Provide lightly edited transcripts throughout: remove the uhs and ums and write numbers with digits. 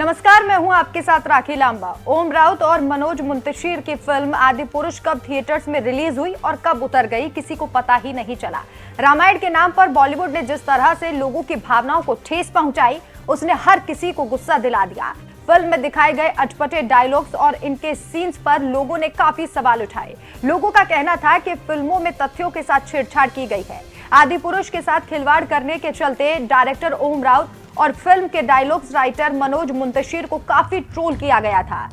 नमस्कार, मैं हूं आपके साथ राखी लांबा। ओम राउत और मनोज मुंतशिर की फिल्म आदिपुरुष कब थिएटर्स में रिलीज हुई और कब उतर गई, किसी को पता ही नहीं चला। रामायण के नाम पर बॉलीवुड ने जिस तरह से लोगों की भावनाओं को ठेस पहुंचाई, उसने हर किसी को गुस्सा दिला दिया। फिल्म में दिखाए गए अटपटे डायलॉग्स और इनके सीन्स पर लोगों ने काफी सवाल उठाए। लोगों का कहना था कि फिल्मों में तथ्यों के साथ छेड़छाड़ की गई है। आदिपुरुष के साथ खिलवाड़ करने के चलते डायरेक्टर ओम राउत और फिल्म के डायलॉग्स राइटर मनोज मुंतशिर को काफी ट्रोल किया गया था।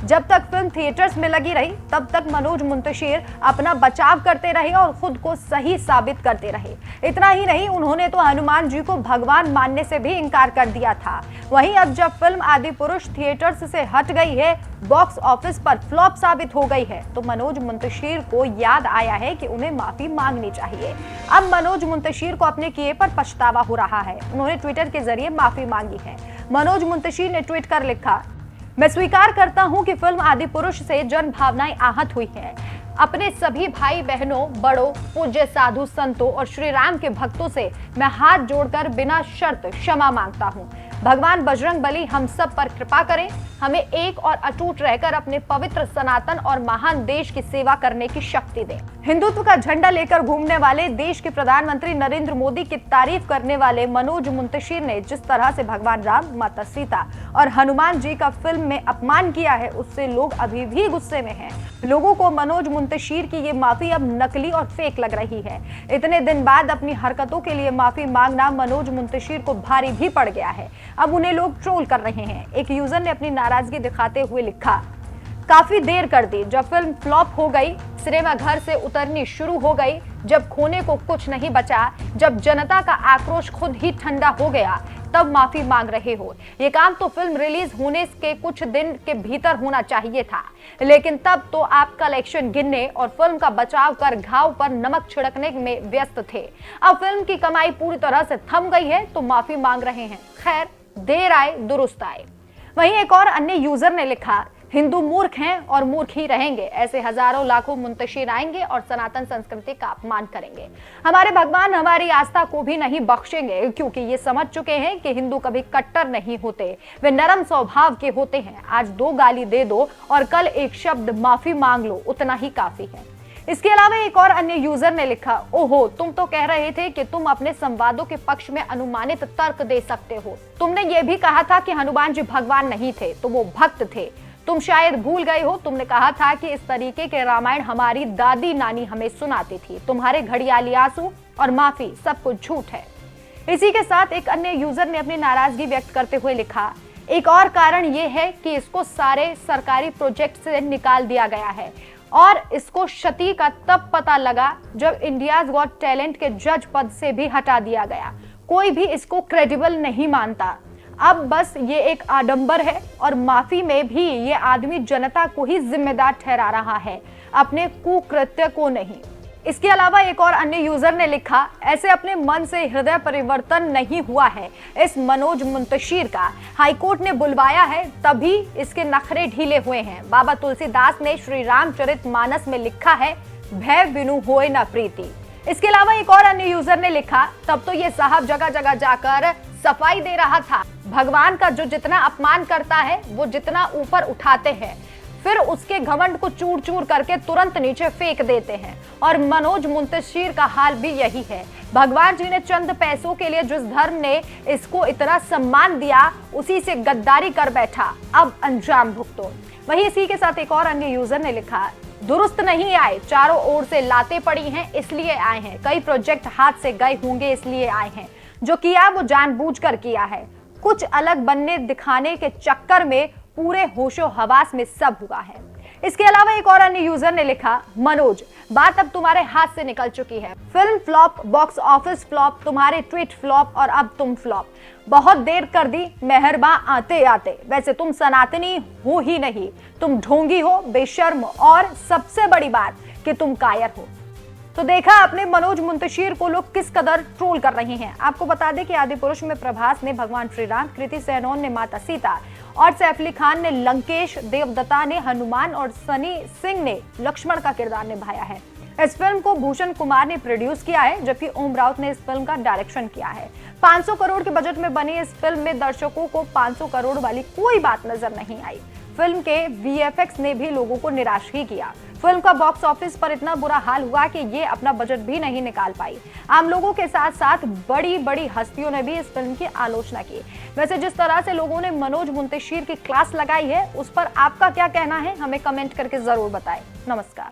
जब तक फिल्म थिएटर्स में लगी रही, तब तक मनोज मुंतशिर अपना बचाव करते रहे और खुद को सही साबित करते रहे। इतना ही नहीं, उन्होंने तो हनुमान जी को भगवान मानने से भी इनकार कर दिया था। वहीं अब जब फिल्म आदिपुरुष थिएटर्स से हट गई है, बॉक्स ऑफिस पर फ्लॉप साबित हो गई है, तो मनोज मुंतशिर को याद आया है कि उन्हें माफी मांगनी चाहिए। अब मनोज मुंतशिर को अपने किए पर पछतावा हो रहा है। उन्होंने ट्विटर के जरिए माफी मांगी है। मनोज मुंतशिर ने ट्वीट कर लिखा, मैं स्वीकार करता हूं कि फिल्म आदिपुरुष से जन भावनाएं आहत हुई हैं। अपने सभी भाई बहनों, बड़ों, पूज्य साधु संतों और श्री राम के भक्तों से मैं हाथ जोड़कर बिना शर्त क्षमा मांगता हूं। भगवान बजरंग बली हम सब पर कृपा करें, हमें एक और अटूट रहकर अपने पवित्र सनातन और महान देश की सेवा करने की शक्ति दें। हिंदुत्व का झंडा लेकर घूमने वाले देश के प्रधानमंत्री नरेंद्र मोदी की तारीफ करने वाले मनोज मुंतशिर ने जिस तरह से भगवान राम, माता सीता और हनुमान जी का फिल्म में अपमान किया है, उससे लोग अभी भी गुस्से में हैं। लोगों को मनोज मुंतशिर की ये माफी अब नकली और फेक लग रही है। इतने दिन बाद अपनी हरकतों के लिए माफी मांगना मनोज मुंतशिर को भारी भी पड़ गया है। अब उन्हें लोग ट्रोल कर रहे हैं। एक यूजर ने अपनी नाराजगी दिखाते हुए लिखा, काफी देर कर दी, जब फिल्म फ्लॉप हो गई, सिनेमा घर से उतरनी शुरू हो गई, जब खोने को कुछ नहीं बचा, जब जनता का आक्रोश खुद ही ठंडा हो गया, तब माफी मांग रहे हो। ये काम तो फिल्म रिलीज होने के कुछ दिन के भीतर होना चाहिए था, लेकिन तब तो आप कलेक्शन गिनने और फिल्म का बचाव कर घाव पर नमक छिड़कने में व्यस्त थे। अब फिल्म की कमाई पूरी तरह से थम गई है तो माफी मांग रहे हैं। खैर, देर आए दुरुस्त आए। वहीं एक और अन्य यूजर ने लिखा, हिंदू मूर्ख हैं और मूर्ख ही रहेंगे। ऐसे हजारों लाखों मुंतशिर आएंगे और सनातन संस्कृति का अपमान करेंगे। हमारे भगवान हमारी आस्था को भी नहीं बख्शेंगे, क्योंकि ये समझ चुके हैं कि हिंदू कभी कट्टर नहीं होते, वे नरम स्वभाव के होते हैं। आज 2 गाली दे दो और कल एक शब्द माफी मांग लो, उतना ही काफी है। इसके अलावा एक और अन्य यूजर ने लिखा, ओहो, तुम तो कह रहे थे कि तुम अपने संवादों के पक्ष में अनुमानित तर्क दे सकते हो। तुमने ये भी कहा था कि हनुमान जी भगवान नहीं थे, तो वो भक्त थे। तुम शायद भूल गए हो, तुमने कहा था कि इस तरीके के रामायण हमारी दादी नानी हमें सुनाती थी। तुम्हारे घड़ियाली आंसू और माफी सब कुछ झूठ है। इसी के साथ एक अन्य यूजर ने अपनी नाराजगी व्यक्त करते हुए लिखा, एक और कारण ये है कि इसको सारे सरकारी प्रोजेक्ट से निकाल दिया गया है और इसको क्षति का तब पता लगा जब इंडियाज गॉट टैलेंट के जज पद से भी हटा दिया गया। कोई भी इसको क्रेडिबल नहीं मानता। अब बस ये एक आडंबर है और माफी में भी ये आदमी जनता को ही जिम्मेदार ठहरा रहा है, अपने कुकृत्य को नहीं। इसके अलावा एक और अन्य यूजर ने लिखा, ऐसे अपने मन से हृदय परिवर्तन नहीं हुआ है इस मनोज मुंतशिर का। हाईकोर्ट ने बुलवाया है तभी इसके नखरे ढीले हुए हैं। बाबा तुलसीदास ने श्री रामचरितमानस में लिखा है, भय बिनु होए न प्रीति। इसके अलावा एक और अन्य यूजर ने लिखा, तब तो ये साहब जगह जगह जाकर सफाई दे रहा था। भगवान का जो जितना अपमान करता है, वो जितना ऊपर उठाते हैं, फिर उसके घमंड को चूर चूर करके तुरंत नीचे फेंक देते हैं। और मनोज मुंतशिर का हाल भी यही है। भगवान जी ने चंद पैसों के लिए जिस धर्म ने इसको इतना सम्मान दिया, उसी से गद्दारी कर बैठा, अब अंजाम भुगतो। वहीं इसी के साथ एक और अन्य यूजर ने लिखा, दुरुस्त नहीं आए, चारों ओर से लाते पड़ी हैं इसलिए आए हैं। कई प्रोजेक्ट हाथ से गए होंगे इसलिए आए हैं। जो किया वो जानबूझकर किया है। कुछ अलग बनने दिखाने के चक्कर में पूरे होशो हवास में सब हुआ है। इसके अलावा एक और अन्य यूजर ने लिखा, मनोज, बात अब तुम्हारे हाथ से निकल चुकी है। Film flop, box office flop, तुम्हारे ट्वीट फ्लॉप और अब तुम फ्लॉप। बहुत देर कर दी मेहरबान आते आते। वैसे तुम सनातनी हो ही नहीं, तुम ढोंगी हो, बेशर्म और सबसे बड़ी बात कि तुम कायर हो। तो देखा आपने मनोज मुंतशिर को लोग किस कदर ट्रोल कर रहे हैं। आपको बता दें कि आदिपुरुष में प्रभास ने भगवान श्री राम, कृति सेनन ने माता सीता और सैफ अली खान ने लंकेश, देवदत्ता ने हनुमान और सनी सिंह ने लक्ष्मण का किरदार निभाया है। इस फिल्म को भूषण कुमार ने प्रोड्यूस किया है, जबकि ओम राउत ने इस फिल्म का डायरेक्शन किया है। 500 करोड़ के बजट में बनी इस फिल्म में दर्शकों को 500 करोड़ वाली कोई बात नजर नहीं आई। फिल्म के वीएफएक्स ने भी लोगों को निराश ही किया। फिल्म का बॉक्स ऑफिस पर इतना बुरा हाल हुआ कि ये अपना बजट भी नहीं निकाल पाई। आम लोगों के साथ साथ बड़ी बड़ी हस्तियों ने भी इस फिल्म की आलोचना की। वैसे जिस तरह से लोगों ने मनोज मुंतशिर की क्लास लगाई है, उस पर आपका क्या कहना है, हमें कमेंट करके जरूर बताएं। नमस्कार।